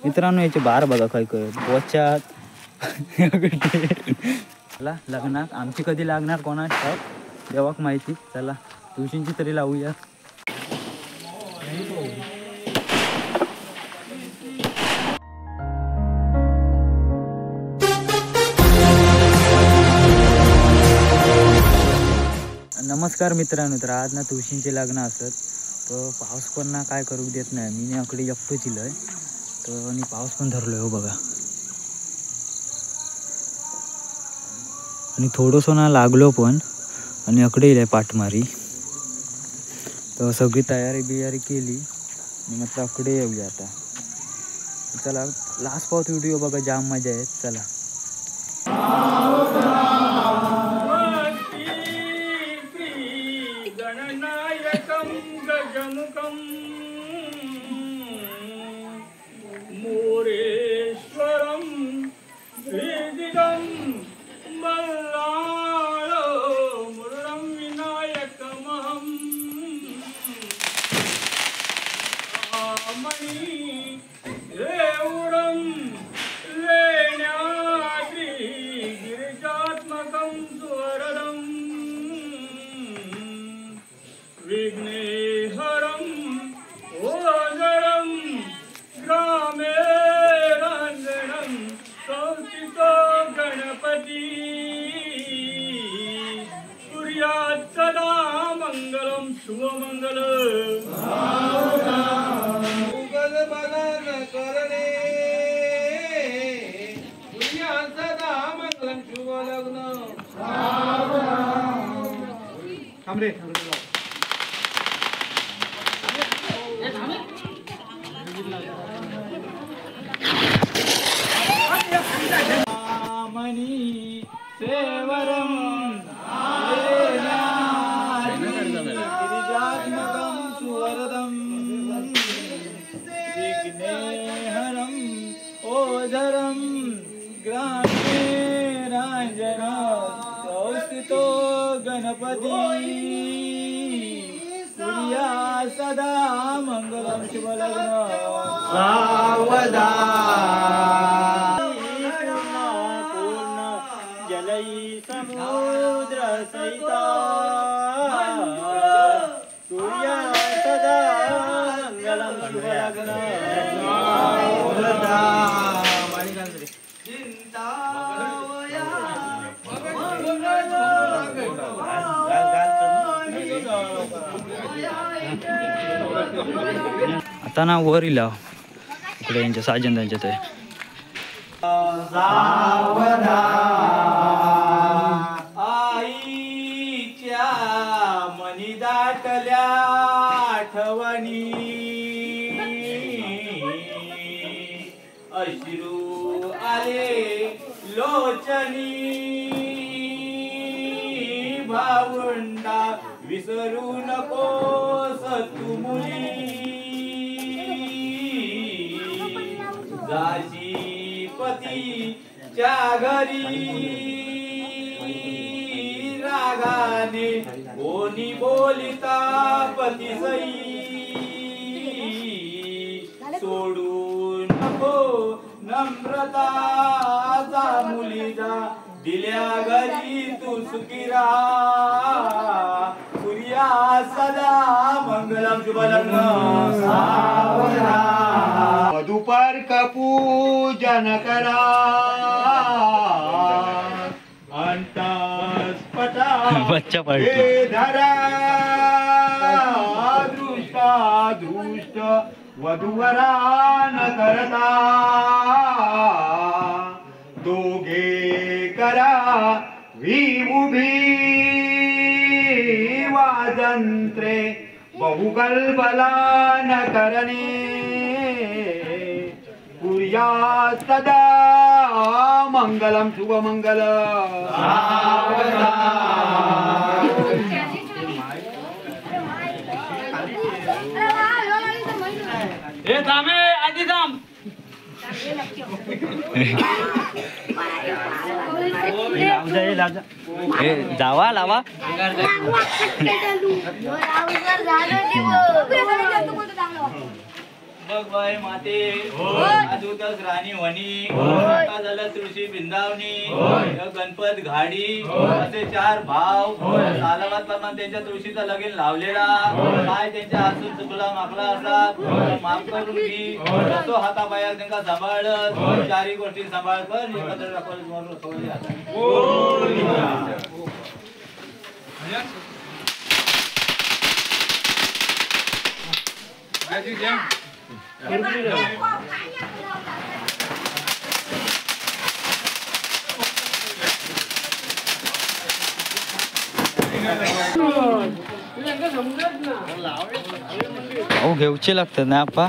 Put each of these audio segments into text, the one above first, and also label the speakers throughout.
Speaker 1: मित्रांनो याचे बार बघा काय काय बोच्यात चला लग्नात आमची कधी लागणार कोणा देवाक माहिती. चला तुळशींची तरी लावूया. नमस्कार मित्रांनो, तर आज ना तुळशींचे लग्न असत तर पाऊस पण ना काय करू देत नाही. मी अकडे एकटो चिलय तर आणि पाऊस पण धरलोय हो बघा. आणि थोडंसं ना लागलो पण आणि अकडे येईल पाठमारी. तर सगळी तयारी बियारी केली आणि म्हटलं अकडे येऊया आता. चला लास्ट पाऊस व्हिडिओ बघा, जाम मजा आहे. चला
Speaker 2: शुभमंगल उगल बलन करणे पुण्या सदा मंगलम शुभ लग्न थांबरे मनी सेवरम ओधरम ग्रामेरांजन संस्थितो गणपती सूर्या सदा मंगलम शुभ लग्न पूर्ण जलई समुद्र सहिता सूर्या सदा मंगलम शुभ लग्न
Speaker 1: आता ना वर इला इकडे यांच्या साजन त्यांच्या ते
Speaker 2: आईच्या मनी दाटल्या आठवणी अश्रू आले लोचनी भावंडा विसरू नकोस तू मुली जाशी पतीच्या घरी रागाने कोणी बोलिता पतीसई सोडून नको नम्रताचा मुलीचा दिल्या घरी तू सुखी राहा सूर्या सदा मंगलम शुभ लग्न मधुपर्क पूजन करा अंतस्पटा
Speaker 1: बच्चा पार्टी
Speaker 2: धरा दृष्टा दृष्ट वधूवरा न करता दोघे करा विमुभी वाजंत्रे बहुकल्पला न करणे कुर्या सदा मंगलम शुभमंगल
Speaker 1: ए थांबे आधी थांब जावा लावा
Speaker 2: बघ बाय माते अजूतच राणी वनी आता झालं तुळशी बिंदावनी गणपत घाडी असे 4 भाव सालाबाद प्रमाण त्यांच्या तुळशीचा लगीन लावलेला काय त्यांच्या हातून चुकला मागला असतात माफ करून घी असो हातापायात त्यांना सांभाळत 4 गोष्टी सांभाळ पण एकत्र
Speaker 1: अहो घेऊचे लागतात ना आपा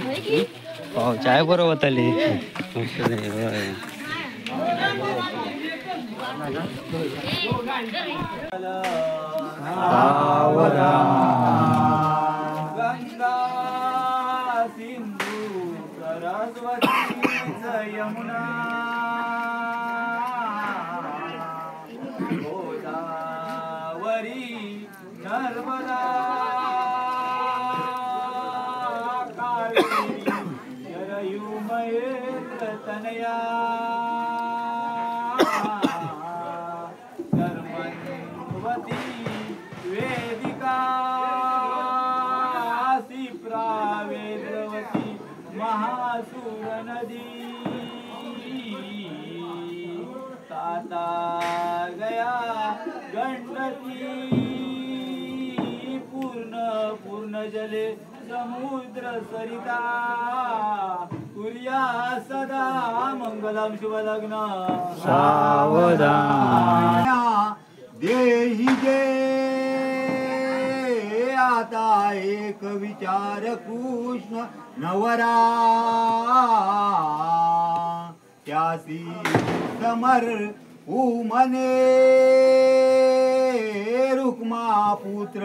Speaker 1: हो चाय बरोबर आली
Speaker 2: गंगा सिंधू सरस्वती यमुना गोदावरी नर्मदा कावेरी सरयू महेंद्र तनया धर्मवती वेदिका वेद्रवती महासुर नदी ताता गया गंडकी पूर्ण जले समुद्र सरिता कुर्या सदा मंगलम शुभ लग्न
Speaker 1: सावधान
Speaker 3: देही जे आता एक विचार कृष्ण नवरा त्यासी समर उमने रुक्मा पुत्र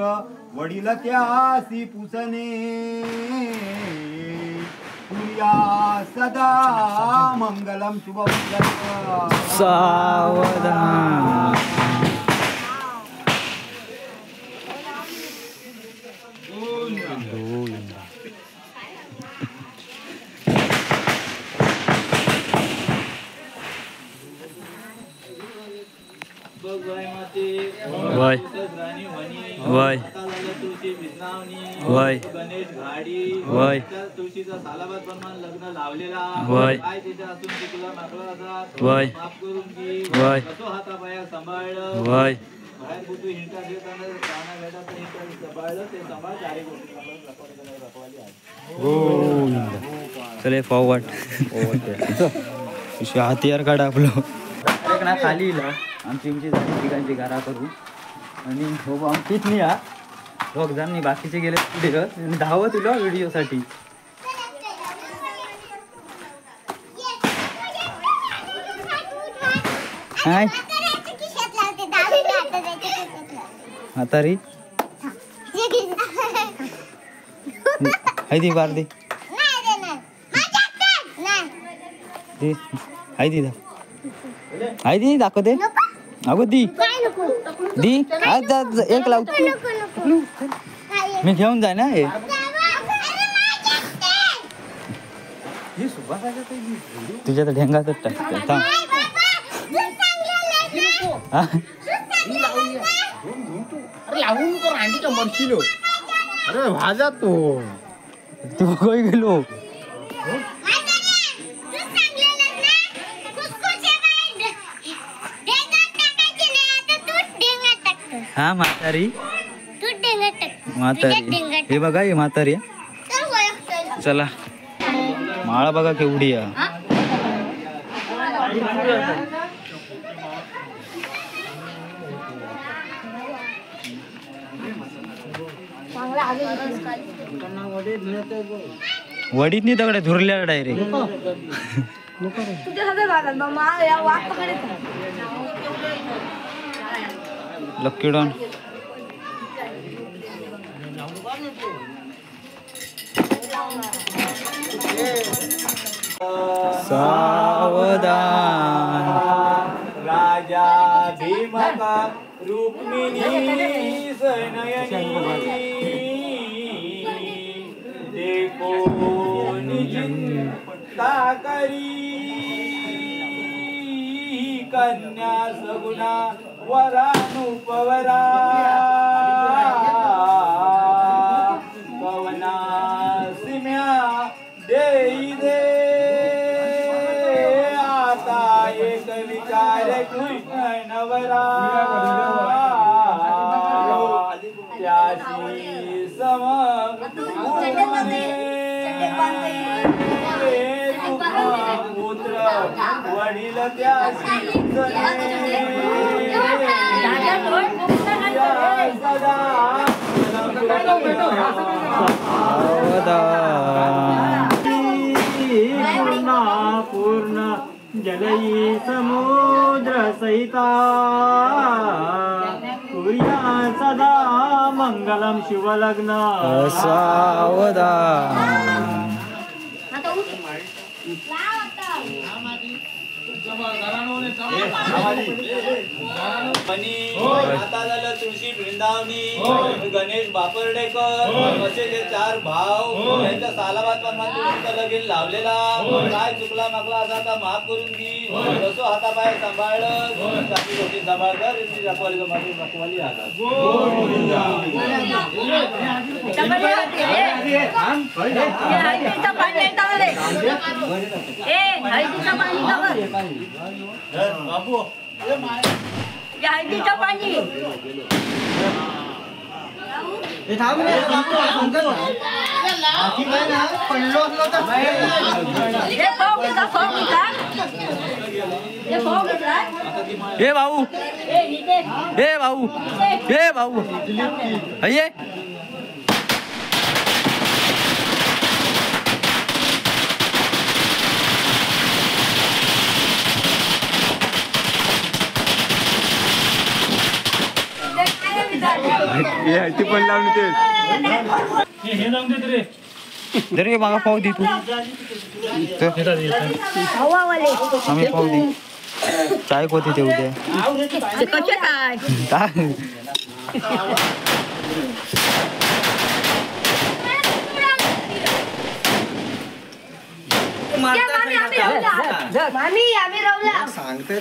Speaker 3: वडील त्यासी पुसने प्रिया सदा मंगलम शुभ
Speaker 1: सावधान वय वय वय
Speaker 2: गणेश घाडी
Speaker 1: वय
Speaker 2: तुळशीचा सालाबाद प्रमाण लग्न लावलेला
Speaker 1: वय
Speaker 2: काय त्याच्या हातून चुकला मागला असतात
Speaker 1: वय
Speaker 2: माफ करून घे
Speaker 1: वय
Speaker 2: कसो हातापाया सांभाळलं
Speaker 1: वय
Speaker 2: बाहेर कुठे हिंटा घेताना प्राणा भेटात हिंटा सांभाळलं ते सांभाळ 4 गोष्टी दाखवली आहे
Speaker 1: चले फॉरवर्ड हथियार काढा आपलं एक ना खाली इला आमची ठिकाणची घरा करू आणि हो आमचीच नाही हा दोघ जण बाकीचे गेले पुढे धावत तुला व्हिडिओसाठी काय म्हातारी हाय दी बार दे हाय दी हाय दी दाखवते अगो दी दी आज एक लाव मी घेऊन जाय ना हे तुझ्या तर ढेंगातच टाकते थांब
Speaker 3: अरे भाजा तो
Speaker 1: तू काही गेलो हा म्हातारी म्हातारी हे बघा ही म्हातारी चला माळा बघा केवढी आहे वडीत नाही दगड धुरल्या डायरेक्ट लक्की डॉन सावधान
Speaker 2: राजा माता रुक्मिणी सनयनी देखो निचिंता करी कन्या सगुणा वरानुपवरा पवना सिम्या देई दे आता एक विचार कृष्ण नवरा त्याशी सम पुत्र वडील त्याशी पूर्ण जलई समुद्र सहिता कुर्या सदा मंगलम शिवलग्न
Speaker 1: सावधान.
Speaker 2: आता झालं तुळशी वृंदावनी गणेश बापर्डेकर असे जे 4 भाव त्यांच्या सालाबाद तुळशीचा लगीन लावलेला काय चुकला मागला असा आता माफ करून दी जसो हातापाय सांभाळलं चाकी गोष्टी सांभाळ कर दाखवाली माझी दाखवाली आता बाबू
Speaker 4: हळदीचं पाणी
Speaker 1: ए भाऊ ए भाऊ ए भाऊ अये
Speaker 3: ती पण लावून ते
Speaker 1: जरी मागा पाव दे तू आम्ही पाव दे चाय कोती ते उद्या
Speaker 4: कसे काय मामी आम्ही रवला
Speaker 3: सांगते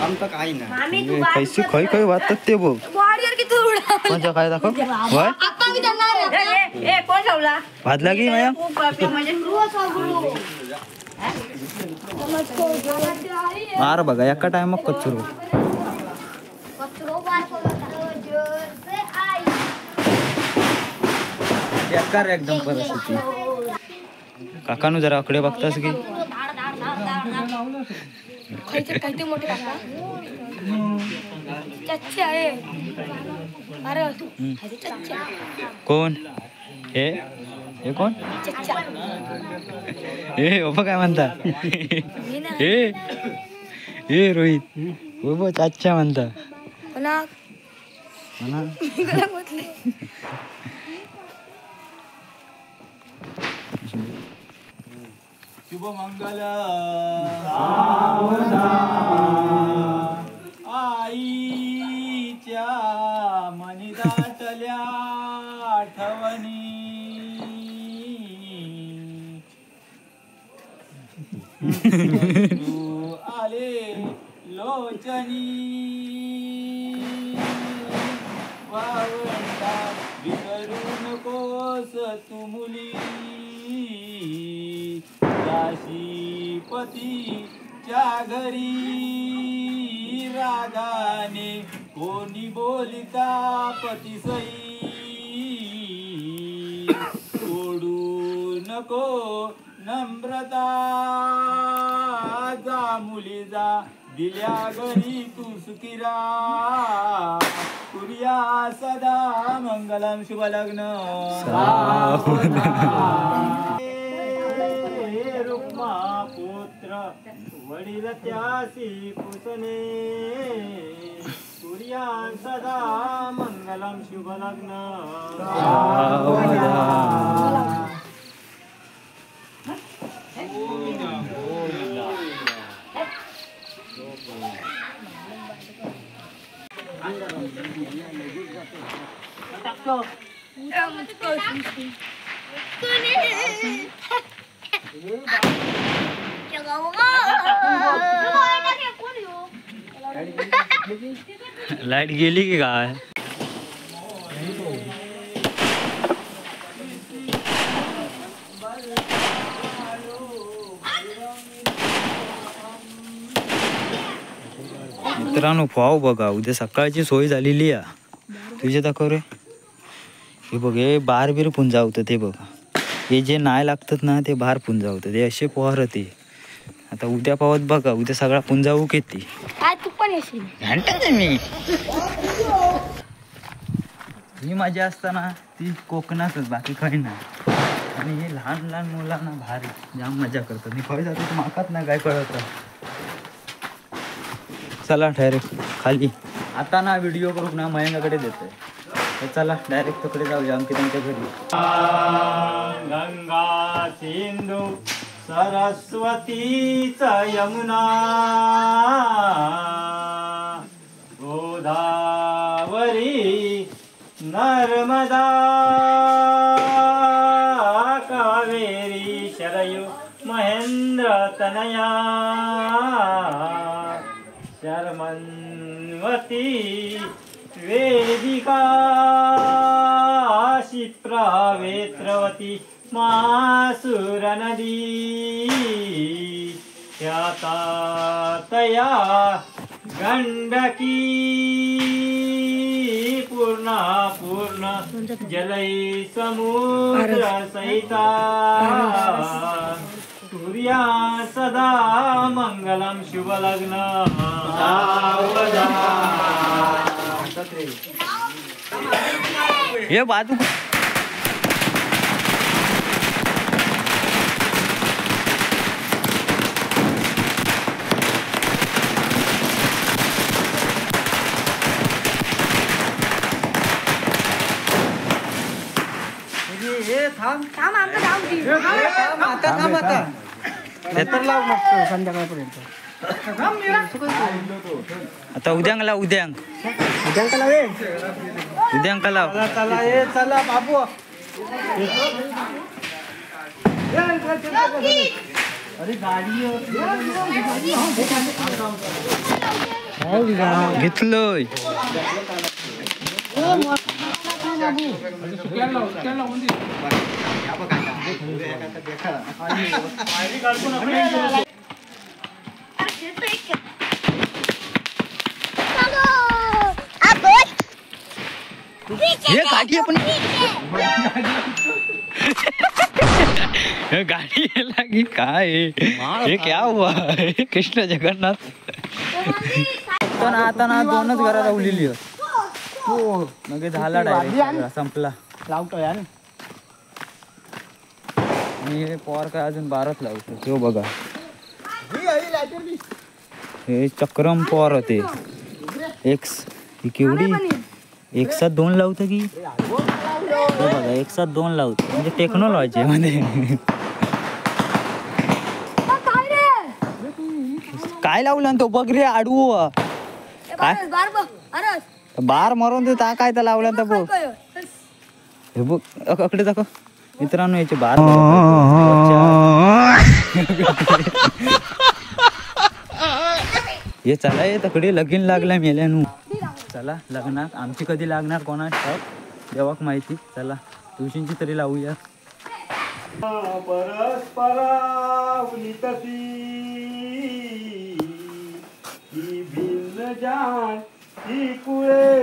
Speaker 3: आमचं काही नाही
Speaker 4: मामी तू
Speaker 1: पैसे खय खय वाटतात ते बघ
Speaker 4: वाडीवर किती उडा
Speaker 1: कोणच्या काय दाखव वय
Speaker 4: आता मी जाणार ए कोण रवला
Speaker 1: भाजला की माया
Speaker 4: म्हणजे रोज गुरु
Speaker 1: मार बघा एका टाइम मग कचरू बेकार एकदम परिस्थिती काकानु जरा अकडे बघतास की
Speaker 4: काहीतरी मोठे काका चच्चे आहे अरे चच्चा
Speaker 1: कोण हे हे कोण
Speaker 4: चच्चा
Speaker 1: ए बाबा काय म्हणता ए ए रोहित बाबा चाचा म्हणता
Speaker 4: म्हणा
Speaker 1: म्हणा
Speaker 2: शुभ मंगल आईच्या मनी दाटल्या आठवणी तू आले लोचनी वावंता विसरू नकोस तू मुली पतीच्या घरी रागाने कोणी बोलिता पतिसई सोडू नको नम्रता जा मुली जा दिल्या घरी तू सुखीरा कुर्या सदा मंगलम शुभ लग्न रुक्मा पुत्र वडील त्यासी पुसने सूर्या सदा मंगलम शुभ लग्न
Speaker 1: लाईट गेली की काय? मित्रांनो पाव बघा, उद्या सकाळची सोय झालेली आहे. तुझे दाखव रे. हे बघ, हे बार बीर पुंजावतं ते बघा. हे जे नाही लागतात ना ते बार पुंजावतं. ते असे पोहर ते. आता उद्या पावत बघा, उद्या सगळा पुंजावू किती.
Speaker 4: तू पण येशील.
Speaker 1: मी ही मजा असताना ती कोकणातच, बाकी काही नाही. आणि हे लहान लहान मुलांना भारी जाम मजा करतात. मी खय जातो माकाच नाही काय कळत. चला डायरेक्ट खाली. आता ना व्हिडिओ करून ना मयंकाकडे देतोय. तर चला डायरेक्ट तिकडे जाऊया आमच्या त्यांच्या घरी.
Speaker 2: गंगा सिंधू सरस्वतीच यमुना गोदावरी नर्मदा कावेरी शरयू महेंद्र तनया शर्मन्वती वेदिका क्षिप्रा वेत्रवती मासुर नदी तया गंडकी पूर्णा पूर्ण जलै समुद्र सहिता सूर्या सदा मंगलम शुभ लग्न
Speaker 1: हे बाजू
Speaker 4: थांब आमचं जाऊ दे.
Speaker 3: संध्याकाळपर्यंत
Speaker 1: आता उद्यांक लाव. उद्यांक लाव.
Speaker 3: चला बाबू. अरे गाडी
Speaker 1: घेतलोय. ये गाड़ी अपनी गाड़ी लगी काय ये क्या हुआ कृष्ण जगन्नाथ. आता ना दोनच घरा लावलेली मग झाला डायरेक्ट संपला.
Speaker 3: लावतो यार.
Speaker 1: आणि हे पॉवर काय अजून 12च लावतो. तो बघा हे चक्रम पॉवर होते. ही केवढी एक साथ 2 लावतं की बघा. एक साथ 2 लावतं म्हणजे टेक्नॉलॉजी मध्ये. काय लावलं तो बघ रे आडू. काय बार मारून तू ता काय तर लावलं तर बघ. हे बघ अकडे दाखव मित्रांनो. याचे बार हे चला ये तकडे लगीन लागला मेल्यानु. चला लग्नात आमची कधी लागणार कोणाच देवाक माहिती. चला तुळशींची तरी लावूया.
Speaker 2: परस्परा उनितसी ही भिन्न जाण ही कुळे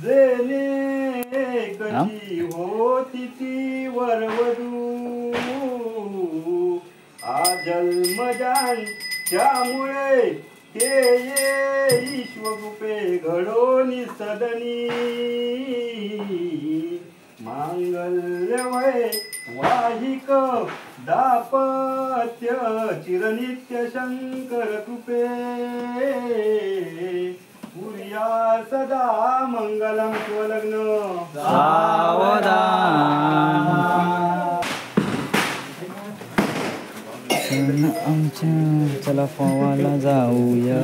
Speaker 2: जेने कशी होती ती वरवधू आ जन्मजान त्यामुळे ते ये ईश्वरूपे घडोनी सदनी मांगल्यवय वाहिक दापत्य चिरनित्य शंकर कृपे पुर्या सदा मंगलम स्वलग्न
Speaker 1: सावधान. आमच्या चला पावाला जाऊया.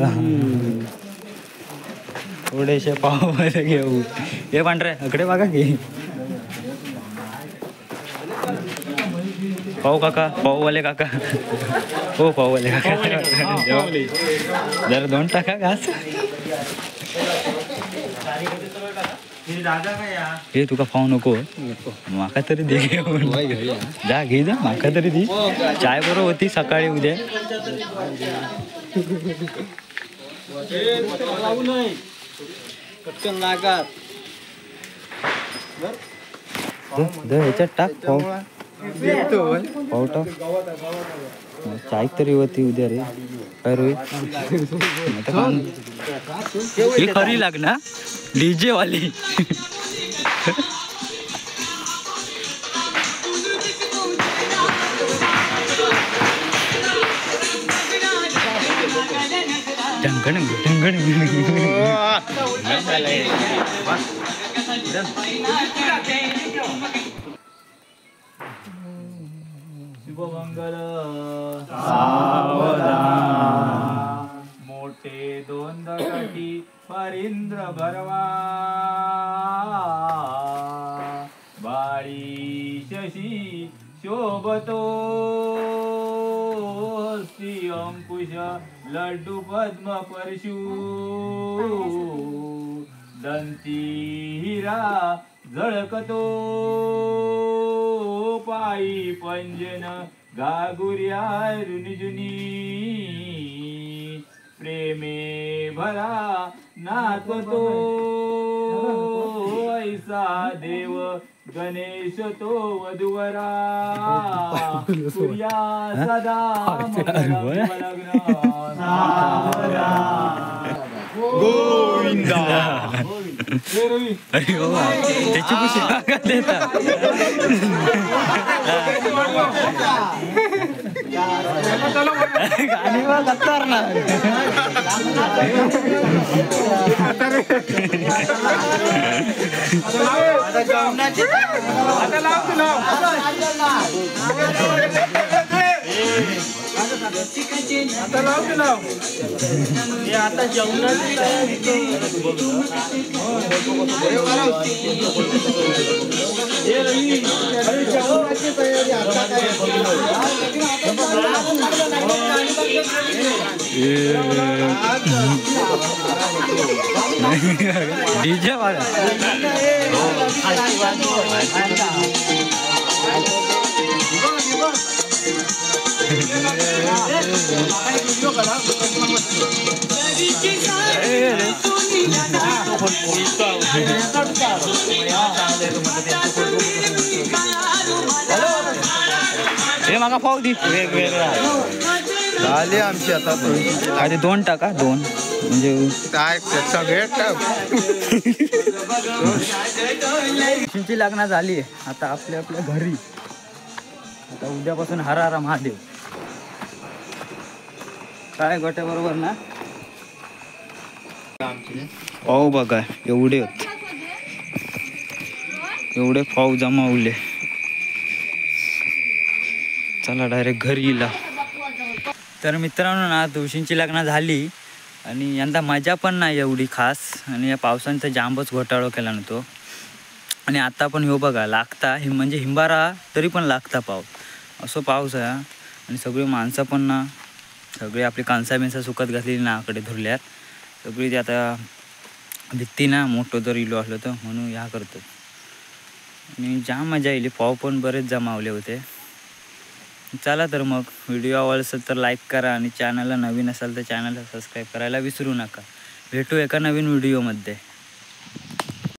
Speaker 1: थोडेसे पाव घेऊ. हे पांढरे अकडे बघा की पाव काका, पाववाले काका. हो पाववाले काका. जरा 2 टाका घास. हे तुका पाव नको माका तरी दे. जा घे जा माका तरी दे. चाय बरोबर होती सकाळी उद्या. ह्याच्यात टाक पाव. पाव टाक. चाय तरी होती उद्या रे. काय रोहित ही खरी लागना डीजे वाली. ढंगण ढंगण.
Speaker 2: शुभमंगल सावधान. मोठे 2 दगडी परिंद्र भरवा. बाळी शशी शोभतो. श्री अंकुश लड्डू पद्म परशु. दंती हिरा झळकतो. पायी पंजन गागुर्या रुनिजुनी. प्रेमे भरा नाचतो. ऐसा देव गणेश तो वधुवरा. सूर्या सदा लग्न गोविंदा.
Speaker 1: अरे बाबा त्याची खुशी का देता. गाणी लागणार ना.
Speaker 3: आता जेवणाची
Speaker 1: डीजे वाला. हे मागा पाव दी वेगवेगळा
Speaker 5: झाले आमची आता
Speaker 1: आधी 2 टाका 2 म्हणजे
Speaker 5: काय सगळे
Speaker 1: तुमची लग्न झाली आता आपल्या आपल्या घरी. आता उद्यापासून हर हर महादेव. काय गोट्या बरोबर ना. पाव बघा एवढे होते. एवढे पाव जमावले. चला डायरेक्ट घरी येईल. तर मित्रांनो ना तुळशींची लग्न झाली आणि यंदा मजा पण नाही एवढी खास. आणि या पावसाने जांबच घोटाळा केला नव्हतो. आणि आता पण ह्यो बघा लागता म्हणजे हिंबारा तरी पण लागता पाव. असं पाऊस आहे. आणि सगळी माणसं पण ना सगळी आपली कांसा बिंसा सुकत घातलेली ना आकडे धरल्यात सगळी. ते आता भित्ती ना मोठं जर इलो असलं तर म्हणून ह्या करतो. आणि जाम मजा येईल. पाव पण बरेच जमावले होते. चला तर मग व्हिडिओ आवडला असेल तर लाईक करा आणि चॅनलला नवीन असाल तर चॅनलला सबस्क्राईब करायला विसरू नका. भेटू एका नवीन व्हिडिओमध्ये.